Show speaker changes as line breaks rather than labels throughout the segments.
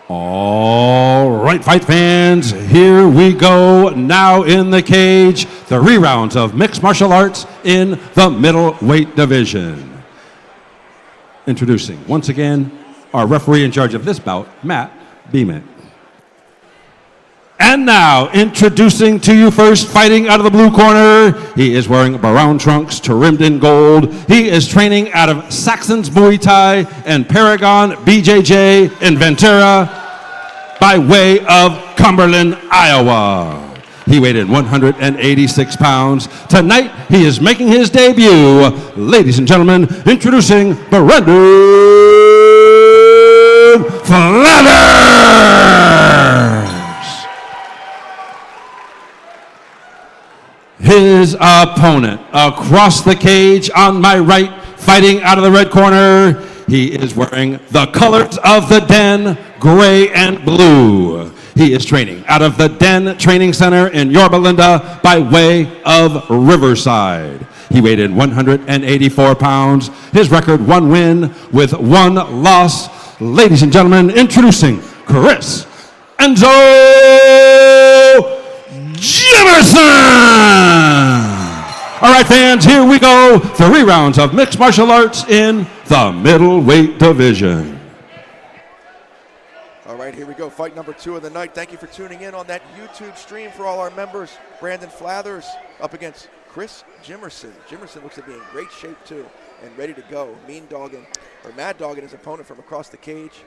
All right, fight fans, here we go. Now in the cage, 3 rounds of mixed martial arts in the middleweight division. Introducing, once again, our referee in charge of this bout, Matt Beeman. And now, introducing to you first, fighting out of the blue corner, he is wearing brown trunks trimmed in gold. He is training out of Saxon's Muay Thai and Paragon BJJ in Ventura by way of Cumberland, Iowa. He weighed in 186 pounds. Tonight, he is making his debut. Ladies and gentlemen, introducing Brendan Flathers. His opponent across the cage on my right, fighting out of the red corner. He is wearing the colors of the Den, gray and blue. He is training out of the Den Training Center in Yorba Linda by way of Riverside. He weighed in 184 pounds. His record, 1 win with 1 loss. Ladies and gentlemen, introducing Chris Enzo Jimerson! All right, fans, here we go. 3 rounds of mixed martial arts in the middleweight division.
All right, here we go. Fight number 2 of the night. Thank you for tuning in on that YouTube stream for all our members. Brandon Flathers up against Chris Jimerson. Jimerson looks to be in great shape, too, and ready to go. Mad dogging his opponent from across the cage.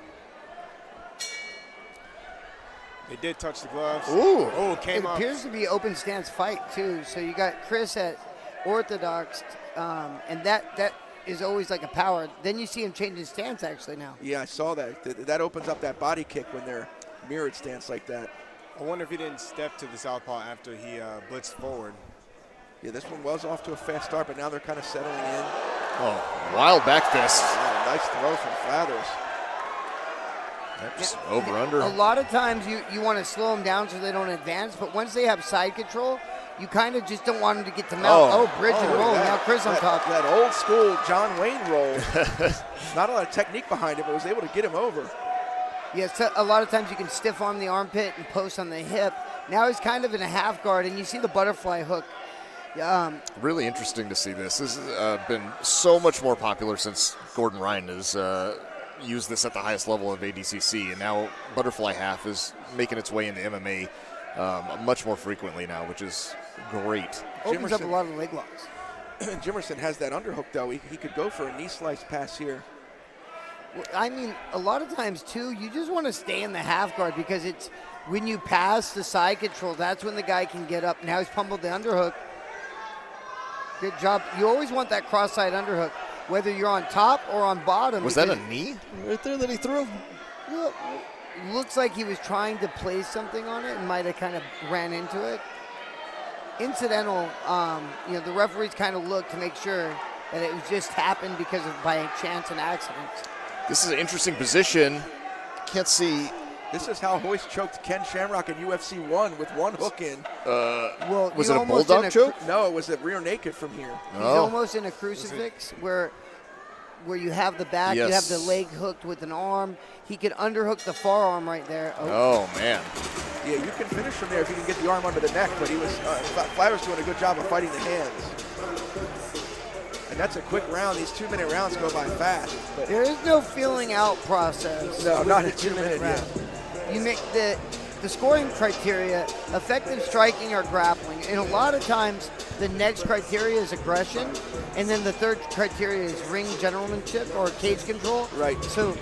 They did touch the gloves.
Ooh.
Oh, came up.
It appears to be open stance fight, too. So you got Chris at orthodox, and that is always like a power. Then you see him change his stance actually now.
Yeah, I saw that. That opens up that body kick when they're mirrored stance like that.
I wonder if he didn't step to the southpaw after he blitzed forward.
Yeah, this one was off to a fast start, but now they're kind of settling in.
Oh, wild back fist.
Yeah, nice throw from Flathers.
Just over under.
A lot of times you want to slow them down so they don't advance, but once they have side control, you kind of just don't want them to get to mount. Oh, bridge and roll. Now Chris on top.
That old school John Wayne roll. Not a lot of technique behind it, but was able to get him over.
Yeah, so a lot of times you can stiff arm the armpit and post on the hip. Now he's kind of in a half guard, and you see the butterfly hook.
Really interesting to see this. This has been so much more popular since Gordon Ryan has used this at the highest level of ADCC, and now butterfly half is making its way into MMA much more frequently now, which is great.
Opens up a lot of leg locks.
Jimerson has that underhook, though. He could go for a knee slice pass here.
Well, I mean, a lot of times, too, you just want to stay in the half guard because it's when you pass the side control, that's when the guy can get up. Now he's pummeled the underhook. Good job. You always want that cross-side underhook, whether you're on top or on bottom.
Was that a knee right there that he threw?
Well, looks like he was trying to place something on it and might have kind of ran into it. Incidental, the referees kind of looked to make sure that it was just happened because of by chance and accidents.
This is an interesting position. Can't see.
This is how Hoist choked Ken Shamrock in UFC 1 with 1 hook in.
Well,
was it a bulldog choke?
No, it was a rear naked from here.
He's almost in a crucifix where you have the back, you have the leg hooked with an arm. He could underhook the forearm right there.
Oh man.
Yeah, you can finish from there if you can get the arm under the neck, but he was Flathers doing a good job of fighting the hands. And that's a quick round. These 2-minute rounds go by fast. But
there is no feeling out process.
No, not a 2-minute round.
You make the scoring criteria, effective striking or grappling, and a lot of times the next criteria is aggression, and then the third criteria is ring generalmanship or cage control.
Right.
So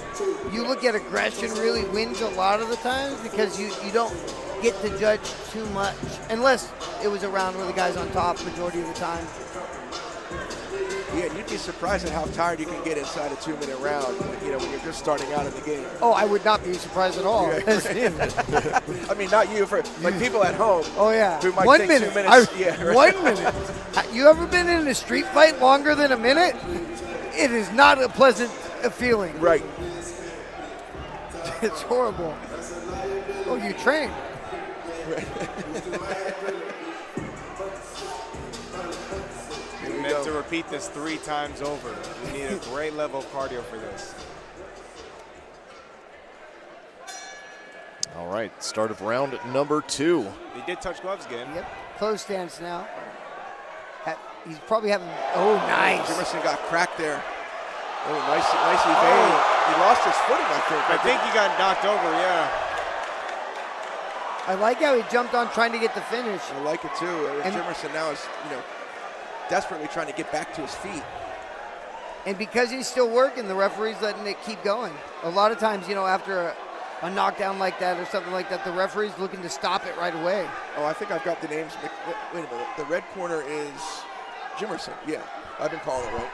you look at aggression really wins a lot of the times because you don't get to judge too much, unless it was a round where the guy's on top majority of the time.
Yeah, you'd be surprised at how tired you can get inside a 2-minute round, when you're just starting out in the game.
Oh, I would not be surprised at all.
Yeah, I mean, not you, for like people at home.
Oh, yeah.
Who might
1
think
minute.
2 minutes. Yeah, right.
1 minute. You ever been in a street fight longer than a minute? It is not a pleasant feeling.
Right.
It's horrible. Oh, you train.
Meant to repeat this 3 times over. You need a great level of cardio for this.
right, start of round number 2.
He did touch gloves again.
Yep. Close stance now. He's probably having. Oh, nice.
Jimerson got cracked there. Oh, nice evade. He lost his footing, I think.
I think he got knocked over, yeah.
I like how he jumped on trying to get the finish.
I like it too. And Jimerson now is, desperately trying to get back to his feet.
And because he's still working, the referee's letting it keep going. A lot of times, after a knockdown like that or something like that, the referee's looking to stop it right away.
Oh, I think I've got the names. Wait a minute. The red corner is Jimerson. Yeah, I've been calling it right.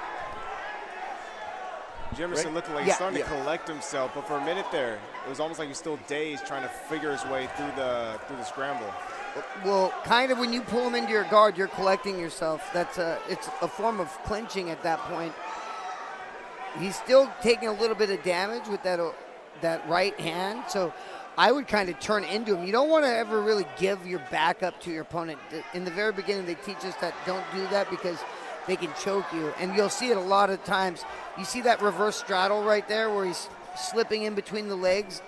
Jimerson
Right?
looking like he's starting to collect himself, but for a minute there, it was almost like he's still dazed, trying to figure his way through the scramble.
Well, kind of when you pull him into your guard, you're collecting yourself. It's a form of clinching at that point. He's still taking a little bit of damage with that right hand, so I would kind of turn into him. You don't want to ever really give your back up to your opponent. In the very beginning, they teach us that don't do that because they can choke you, and you'll see it a lot of times. You see that reverse straddle right there where he's slipping in between the legs.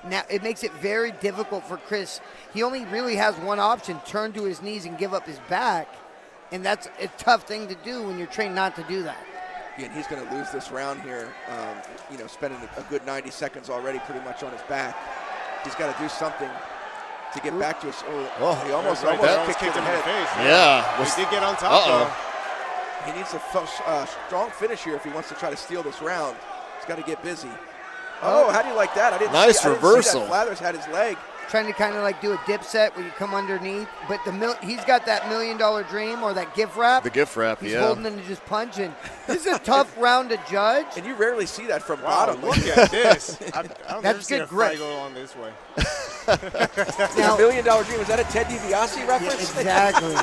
Now, it makes it very difficult for Chris. He only really has one option, turn to his knees and give up his back, and that's a tough thing to do when you're trained not to do that.
Again, he's going to lose this round here, spending a good 90 seconds already pretty much on his back. He's got to do something to get back to his. He almost kicked him in the face.
Yeah.
He did get on top, though.
He needs a strong finish here if he wants to try to steal this round. He's got to get busy. Oh, how do you like that? I didn't
nice
see
reversal.
that. Flathers had his leg.
Trying to kind of like do a dip set where you come underneath, but he's got that $1 Million Dream or that gift wrap.
The gift wrap,
he's holding it and just punching. This is a tough round to judge.
And you rarely see that from
Wow,
bottom.
look at this. I don't
That's
ever seen
good
a
grip.
fight go along this way.
Now, $1 Million Dream, is that a Ted DiBiase reference?
Yeah, exactly.
I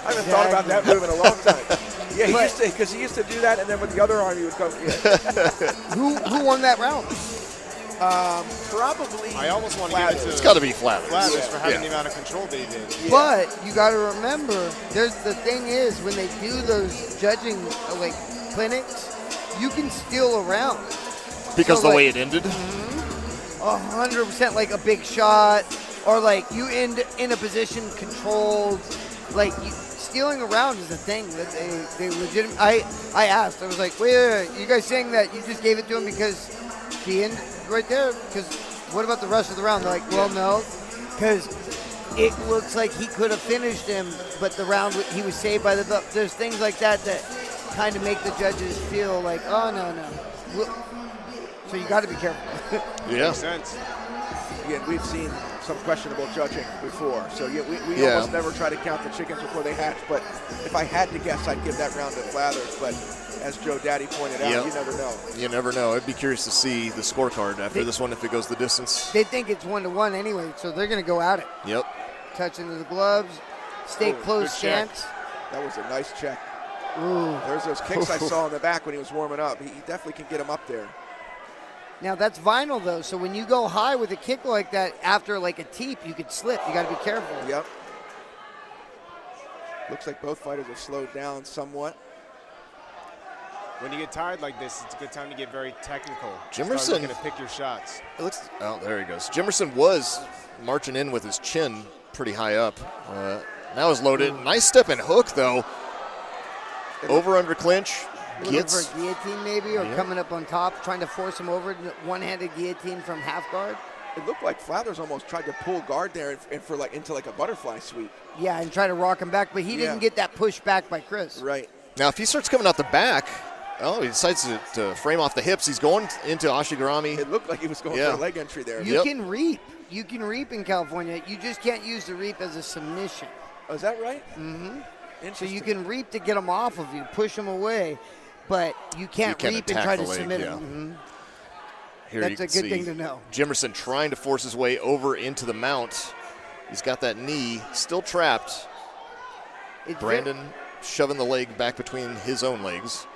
haven't thought about that move in a long time. Yeah, he used to do that, and then with the other arm he would come. Yeah.
Who won that round?
Probably.
I almost want to give it to
It's got to be Flathers.
Flathers for having the amount of control that he did.
Yeah.
But you got to remember, the thing is, when they do those judging clinics, you can steal around.
Because
So,
the way it ended?
100% like a big shot, or like you end in a position controlled. Stealing around is a thing that they legitimate. I asked, I was like, wait, you guys saying that you just gave it to him because he ended right there? Because what about the rest of the round? They're like, well, no, because it looks like he could have finished him, but the round he was saved by the belt. There's things like that kind of make the judges feel like, oh no. So you got to be careful.
Yeah.
Makes sense.
Again, we've seen some questionable judging before, so we almost never try to count the chickens before they hatch. But if I had to guess, I'd give that round to Flathers. But as Joe Daddy pointed out, you never know.
You never know. I'd be curious to see the scorecard after this one if it goes the distance.
They think it's 1-1 anyway, so they're going to go at it.
Yep.
Touch into the gloves, stay close stance.
That was a nice check.
Ooh.
There's those kicks I saw in the back when he was warming up. He definitely can get him up there.
Now that's vinyl though, so when you go high with a kick like that after like a teep, you could slip. You got to be careful.
Yep. Looks like both fighters have slowed down somewhat.
When you get tired like this, it's a good time to get very technical.
Jimerson.
Start looking to pick your shots.
It looks. Oh, there he goes. Jimerson was marching in with his chin pretty high up. Now is loaded. Nice step and hook though. Over under clinch.
Looking for a guillotine maybe, or coming up on top, trying to force him over. One-handed guillotine from half guard.
It looked like Flathers almost tried to pull guard there and for into like a butterfly sweep.
Yeah, and try to rock him back, but he didn't get that push back by Chris.
Right.
Now if he starts coming out the back, he decides to frame off the hips. He's going into Ashigarami.
It looked like he was going for a leg entry there.
You can reap. You can reap in California. You just can't use the reap as a submission.
Oh, is that right?
Mm-hmm.
Interesting.
So you can reap to get him off of you, push him away, but you can't reap and try to submit him. Mm-hmm.
Here
That's a good thing to know.
Jimerson trying to force his way over into the mount. He's got that knee still trapped. Brandon shoving the leg back between his own legs.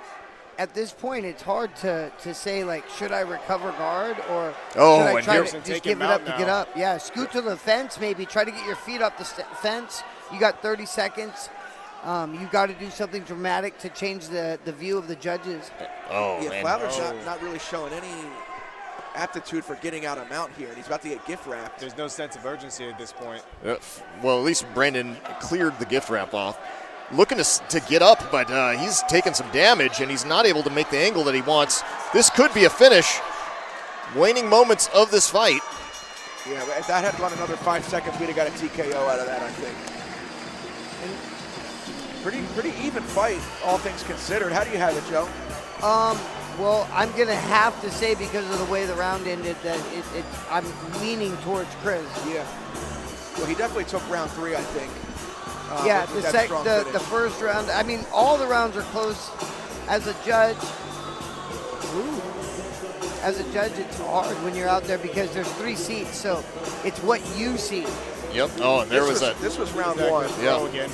At this point, it's hard to say, like, should I recover guard or should I try to just give it up to get up? Yeah, scoot to the fence maybe. Try to get your feet up the fence. You got 30 seconds. You got to do something dramatic to change the view of the judges.
Oh,
yeah,
man.
Flathers not really showing any aptitude for getting out of mount here, and he's about to get gift wrapped.
There's no sense of urgency at this point.
Well, at least Brandon cleared the gift wrap off. Looking to get up, but he's taken some damage, and he's not able to make the angle that he wants. This could be a finish. Waning moments of this fight.
Yeah, if that had gone another 5 seconds, we'd have got a TKO out of that, I think. And pretty even fight, all things considered. How do you have it, Joe?
Well, I'm going to have to say, because of the way the round ended, that I'm leaning towards Chris.
Yeah. Well, he definitely took round 3, I think.
Yeah,
with that strong
the
finish.
first round, I mean, all the rounds are close. As a judge, it's hard when you're out there because there's 3 seats, so it's what you see.
Yep. Oh, and
This was round 1.
Yeah.
Again,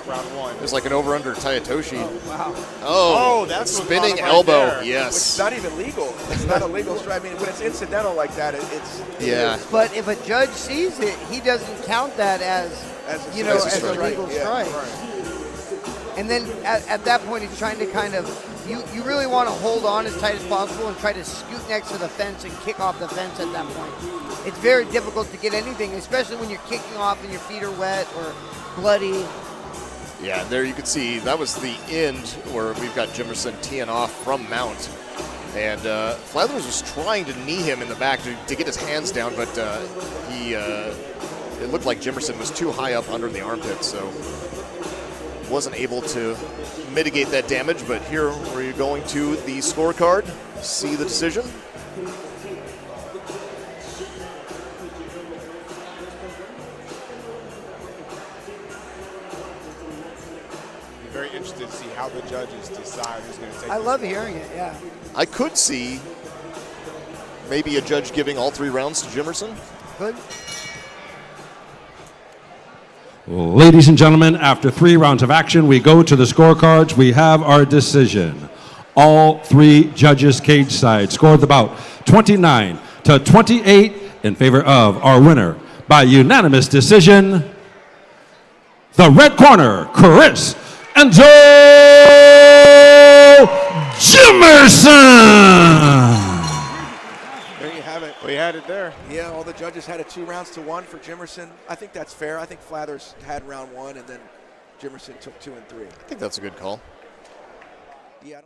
round 1.
It was like an over-under Tayatoshi.
Oh, wow.
Oh,
that's what
spinning
caught him right
elbow.
there.
Yes.
It's not even legal. It's not a legal strike. I mean, when it's incidental like that, it's
Yeah.
But if a judge sees it, he doesn't count that as
a
a legal
Yeah,
strike.
right.
And then at that point, he's trying to kind of, you really want to hold on as tight as possible and try to scoot next to the fence and kick off the fence at that point. It's very difficult to get anything, especially when you're kicking off and your feet are wet or bloody.
Yeah, there you can see that was the end where we've got Jimerson teeing off from mount. And Flathers was trying to knee him in the back to get his hands down, but it looked like Jimerson was too high up under the armpit, so wasn't able to mitigate that damage. But here we're going to the scorecard, see the decision.
Be very interested to see how the judges decide who's going to take
I
this
love
one.
hearing it, yeah.
I could see maybe a judge giving all 3 rounds to Jimerson.
Good.
Ladies and gentlemen, after 3 rounds of action, we go to the scorecards. We have our decision. All 3 judges cage side scored the bout 29-28 in favor of our winner by unanimous decision, the red corner, Chris and Joe Jimerson.
There you have it.
We had it there.
Yeah, all the judges had it 2 rounds to 1 for Jimerson. I think that's fair. I think Flathers had round 1, and then Jimerson took 2 and 3.
I think that's a good call.
Yeah.